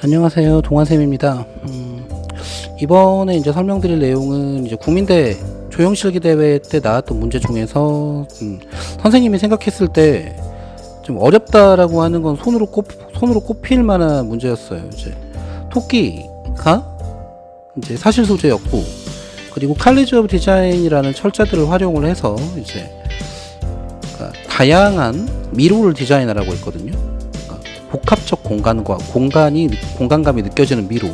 안녕하세요, 동환쌤입니다. 이번에 이제 설명드릴 내용은 이제 국민대 조형실기 대회 때 나왔던 문제 중에서 선생님이 생각했을 때 좀 어렵다라고 하는 건 손으로 꼽힐 만한 문제였어요. 이제 토끼가 이제 사실 소재였고, 그리고 칼리지 오브 디자인이라는 철자들을 활용을 해서 이제 그러니까 다양한 미로를 디자인하라고 했거든요. 그러니까 복합적 공간감이 느껴지는 미로.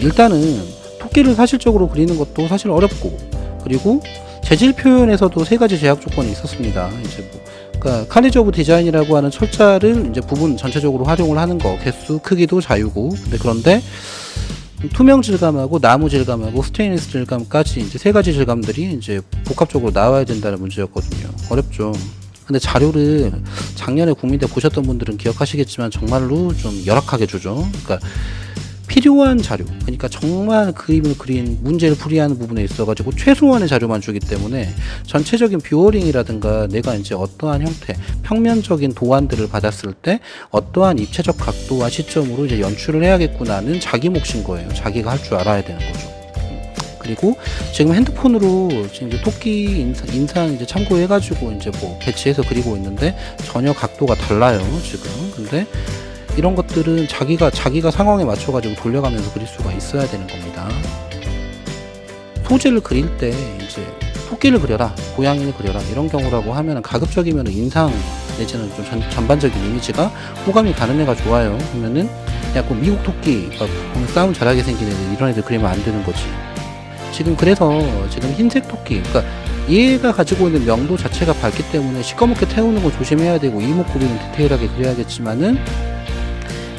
일단은 토끼를 사실적으로 그리는 것도 사실 어렵고, 그리고 재질 표현에서도 세 가지 제약 조건이 있었습니다. 이제 그러니까 칼리지 오브 디자인이라고 하는 철자를 이제 부분 전체적으로 활용을 하는 거, 개수, 크기도 자유고. 그런데 투명 질감하고 나무 질감하고 스테인리스 질감까지 이제 세 가지 질감들이 이제 복합적으로 나와야 된다는 문제였거든요. 어렵죠. 근데 자료를 작년에 국민대 보셨던 분들은 기억하시겠지만 정말로 좀 열악하게 주죠. 그러니까 필요한 자료, 그러니까 정말 그림을 그린 문제를 풀이하는 부분에 있어가지고 최소한의 자료만 주기 때문에 전체적인 뷰어링이라든가 내가 이제 어떠한 형태, 평면적인 도안들을 받았을 때 어떠한 입체적 각도와 시점으로 이제 연출을 해야겠구나는 자기 몫인 거예요. 자기가 할 줄 알아야 되는 거죠. 그리고 지금 핸드폰으로 지금 이제 토끼 인상 이제 참고해가지고 이제 뭐 배치해서 그리고 있는데 전혀 각도가 달라요, 지금. 근데 이런 것들은 자기가 상황에 맞춰가지고 돌려가면서 그릴 수가 있어야 되는 겁니다. 소재를 그릴 때 이제 토끼를 그려라, 고양이를 그려라 이런 경우라고 하면 가급적이면 인상 내지는 좀 전반적인 이미지가 호감이 가는 애가 좋아요. 그러면은 약간 미국 토끼, 보면 싸움 잘하게 생긴 애들, 이런 애들 그리면 안 되는 거지. 지금 그래서 지금 흰색 토끼, 그러니까 얘가 가지고 있는 명도 자체가 밝기 때문에 시꺼멓게 태우는 거 조심해야 되고, 이목구비는 디테일하게 그려야겠지만은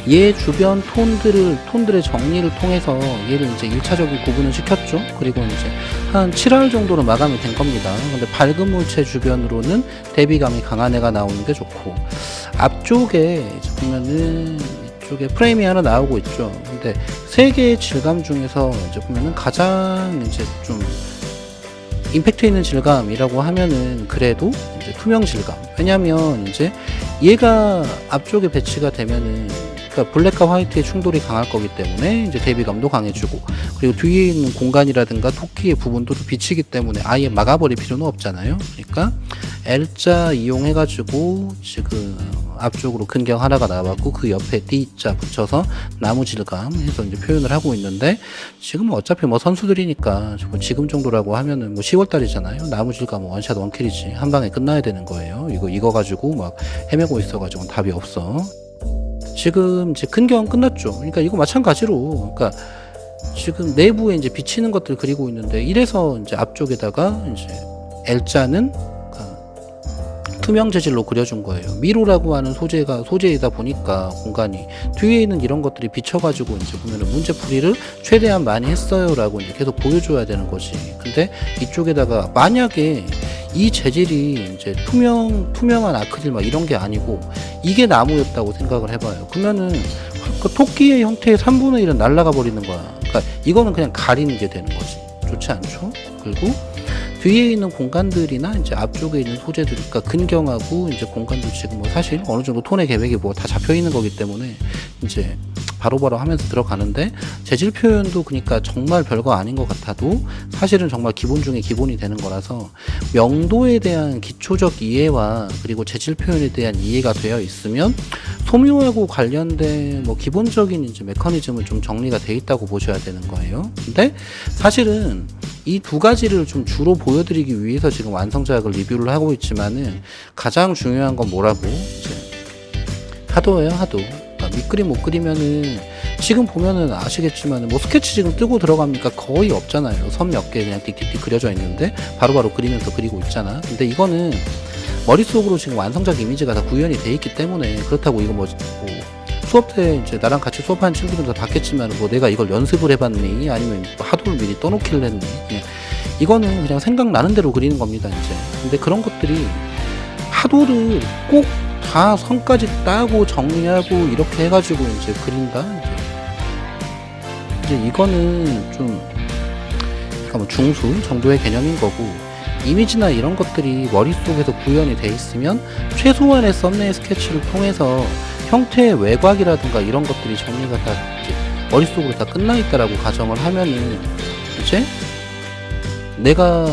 얘 주변 톤들의 정리를 통해서 얘를 이제 1차적인 구분을 시켰죠. 그리고 이제 한 7할 정도로 마감이 된 겁니다. 근데 밝은 물체 주변으로는 대비감이 강한 애가 나오는 게 좋고, 앞쪽에 이제 보면은 이쪽에 프레임이 하나 나오고 있죠. 근데 세 개의 질감 중에서 이제 보면은 가장 이제 좀 임팩트 있는 질감이라고 하면은 그래도 이제 투명 질감. 왜냐면 이제 얘가 앞쪽에 배치가 되면은, 그러니까 블랙과 화이트의 충돌이 강할 거기 때문에 이제 대비감도 강해주고, 그리고 뒤에 있는 공간이라든가 토끼의 부분도 비치기 때문에 아예 막아버릴 필요는 없잖아요. 그러니까 L자 이용해가지고 지금 앞쪽으로 근경 하나가 나왔고, 그 옆에 D자 붙여서 나무 질감 해서 이제 표현을 하고 있는데, 지금은 어차피 뭐 선수들이니까 지금 정도라고 하면은 뭐 10월달이잖아요. 나무 질감은 원샷 원킬이지, 한 방에 끝나야 되는 거예요. 이거 가지고 막 헤매고 있어가지고 답이 없어. 지금 이제 근경 끝났죠. 그러니까 이거 마찬가지로, 그러니까 지금 내부에 이제 비치는 것들 그리고 있는데, 이래서 이제 앞쪽에다가 이제 L자는 투명 재질로 그려준 거예요. 미로라고 하는 소재이다 보니까 공간이 뒤에 있는 이런 것들이 비쳐가지고 이제 보면은 문제풀이를 최대한 많이 했어요라고 이제 계속 보여줘야 되는 거지. 근데 이쪽에다가 만약에 이 재질이 이제 투명한 아크릴 막 이런 게 아니고 이게 나무였다고 생각을 해봐요. 그러면은 그 토끼의 형태의 3분의 1은 날아가 버리는 거야. 그러니까 이거는 그냥 가리는 게 되는 거지. 좋지 않죠? 그리고 뒤에 있는 공간들이나 이제 앞쪽에 있는 소재들, 그러니까 근경하고 이제 공간도 지금 뭐 사실 어느 정도 톤의 계획이 뭐 다 잡혀 있는 거기 때문에 이제 바로바로 하면서 들어가는데, 재질 표현도 그러니까 정말 별거 아닌 것 같아도 사실은 정말 기본 중에 기본이 되는 거라서 명도에 대한 기초적 이해와 그리고 재질 표현에 대한 이해가 되어 있으면 소묘하고 관련된 뭐 기본적인 이제 메커니즘은 좀 정리가 돼 있다고 보셔야 되는 거예요. 근데 사실은 이 두 가지를 좀 주로 보여드리기 위해서 지금 완성작을 리뷰를 하고 있지만은 가장 중요한 건 뭐라고? 이제 하도예요, 하도. 그러니까 밑그림 못 그리면은 지금 보면은 아시겠지만은 뭐 스케치 지금 뜨고 들어갑니까? 거의 없잖아요. 선 몇 개 그냥 띡띡띡 그려져 있는데 바로바로 그리면서 그리고 있잖아. 근데 이거는 머릿속으로 지금 완성작 이미지가 다 구현이 돼 있기 때문에, 그렇다고 이거 뭐 수업 때 이제 나랑 같이 수업하는 친구들도 봤겠지만 뭐 내가 이걸 연습을 해봤니? 아니면 하도를 미리 떠놓기를 했니? 이거는 그냥 생각나는 대로 그리는 겁니다, 이제. 근데 그런 것들이 하도를 꼭 다 선까지 따고 정리하고 이렇게 해가지고 이제 그린다? 이제 이거는 좀, 그러니까 뭐 중수 정도의 개념인 거고, 이미지나 이런 것들이 머릿속에서 구현이 돼 있으면 최소한의 썸네일 스케치를 통해서 형태의 외곽이라든가 이런 것들이 정리가 다 이제 머릿속으로 다 끝나 있다라고 가정을 하면은 이제 내가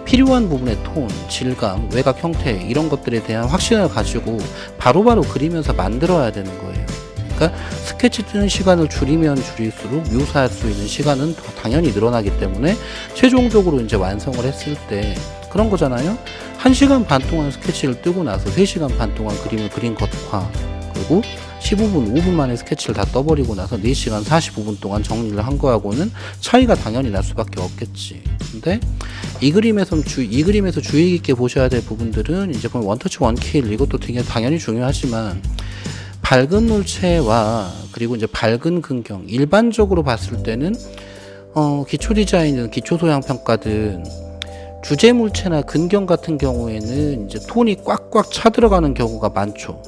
필요한 부분의 톤, 질감, 외곽 형태 이런 것들에 대한 확신을 가지고 바로바로 그리면서 만들어야 되는 거예요. 그러니까 스케치 뜨는 시간을 줄이면 줄일수록 묘사할 수 있는 시간은 더 당연히 늘어나기 때문에 최종적으로 이제 완성을 했을 때 그런 거잖아요. 1시간 반 동안 스케치를 뜨고 나서 3시간 반 동안 그림을 그린 것과 그리고 15분, 5분 만에 스케치를 다 떠버리고 나서 4시간 45분 동안 정리를 한 거하고는 차이가 당연히 날 수밖에 없겠지. 근데 이 그림에서 주의 깊게 보셔야 될 부분들은 이제 보면 원터치 원킬 이것도 되게 당연히 중요하지만 밝은 물체와 그리고 이제 밝은 근경 일반적으로 봤을 때는 기초 디자인은 기초 소양 평가든 주제 물체나 근경 같은 경우에는 이제 톤이 꽉꽉 차 들어가는 경우가 많죠.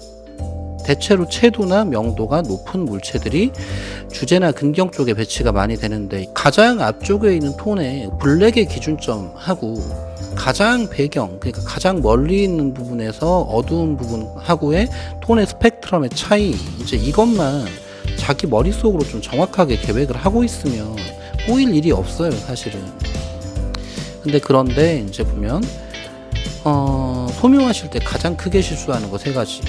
대체로 채도나 명도가 높은 물체들이 주제나 근경 쪽에 배치가 많이 되는데 가장 앞쪽에 있는 톤의 블랙의 기준점하고 가장 배경, 그러니까 가장 멀리 있는 부분에서 어두운 부분하고의 톤의 스펙트럼의 차이, 이제 이것만 자기 머릿속으로 좀 정확하게 계획을 하고 있으면 꼬일 일이 없어요, 사실은. 그런데 이제 보면 소묘하실 때 가장 크게 실수하는 거 3가지.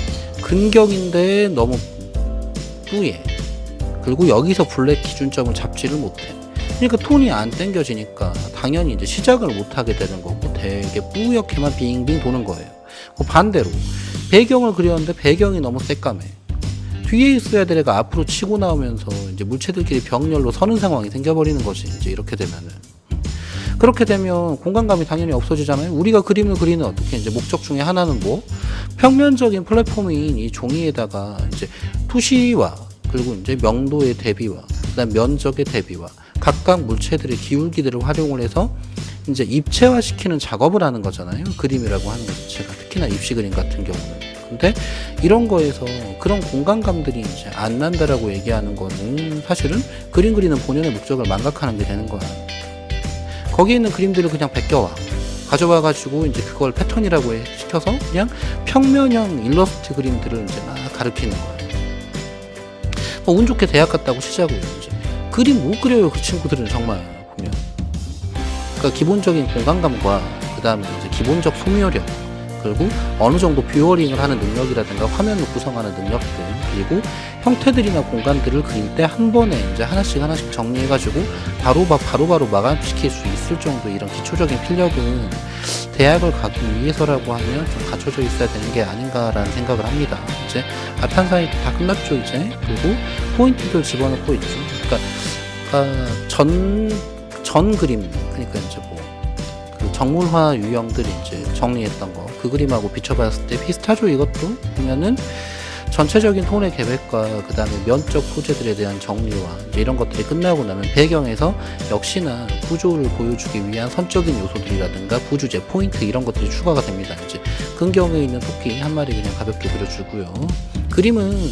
근경인데 너무 뿌예. 그리고 여기서 블랙 기준점을 잡지를 못해. 그러니까 톤이 안 땡겨지니까 당연히 이제 시작을 못 하게 되는 거고 되게 뿌옇게만 빙빙 도는 거예요. 반대로 배경을 그렸는데 배경이 너무 새까매. 뒤에 있어야 될 애가 앞으로 치고 나오면서 이제 물체들끼리 병렬로 서는 상황이 생겨버리는 거지. 이제 이렇게 되면은. 그렇게 되면 공간감이 당연히 없어지잖아요. 우리가 그림을 그리는 어떻게 이제 목적 중에 하나는 뭐 평면적인 플랫폼인 이 종이에다가 이제 투시와 그리고 이제 명도의 대비와 그다음 면적의 대비와 각각 물체들의 기울기들을 활용을 해서 이제 입체화 시키는 작업을 하는 거잖아요. 그림이라고 하는 것 자체가 특히나 입시 그림 같은 경우는. 근데 이런 거에서 그런 공간감들이 이제 안 난다라고 얘기하는 거는 사실은 그림 그리는 본연의 목적을 망각하는 게 되는 거야. 거기에 있는 그림들을 그냥 가져와가지고 이제 그걸 패턴이라고 시켜서 그냥 평면형 일러스트 그림들을 이제 막 가르치는 거예요. 운 좋게 대학 갔다고 치자고요. 이제 그림 못 그려요, 그 친구들은 정말 보면. 그러니까 기본적인 공간감과 그 다음에 이제 기본적 소묘력 그리고 어느 정도 뷰어링을 하는 능력이라든가 화면을 구성하는 능력들 그리고 형태들이나 공간들을 그릴 때 한 번에 이제 하나씩 정리해가지고 바로바로 마감시킬 수 있을 정도 이런 기초적인 필력은 대학을 가기 위해서라고 하면 좀 갖춰져 있어야 되는 게 아닌가라는 생각을 합니다. 이제 아탄사이 다 끝났죠, 이제. 그리고 포인트들 집어넣고 있죠. 그러니까 전 그림, 그러니까 이제 뭐 그 정물화 유형들 이제 정리했던 거, 그 그림하고 비춰봤을 때 비슷하죠. 이것도 보면은 전체적인 톤의 계획과 그 다음에 면적 소재들에 대한 정리와 이제 이런 것들이 끝나고 나면 배경에서 역시나 구조를 보여주기 위한 선적인 요소들이라든가 부주제, 포인트 이런 것들이 추가가 됩니다. 이제 근경에 있는 토끼 한 마리 그냥 가볍게 그려주고요. 그림은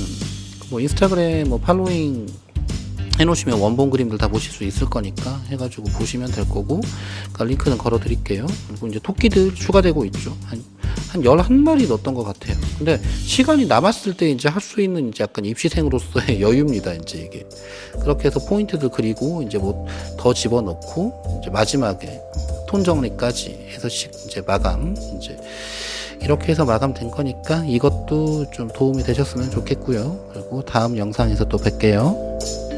뭐 인스타그램 뭐 팔로잉 해놓으시면 원본 그림들 다 보실 수 있을 거니까 해가지고 보시면 될 거고, 그러니까 링크는 걸어 드릴게요. 그리고 이제 토끼들 추가되고 있죠. 한 11마리 넣었던 것 같아요. 근데 시간이 남았을 때 이제 할 수 있는 이제 약간 입시생으로서의 여유입니다. 이제 이게. 그렇게 해서 포인트들 그리고 이제 뭐 더 집어넣고 이제 마지막에 톤 정리까지 해서 이제 마감 이제 이렇게 해서 마감된 거니까 이것도 좀 도움이 되셨으면 좋겠고요. 그리고 다음 영상에서 또 뵐게요.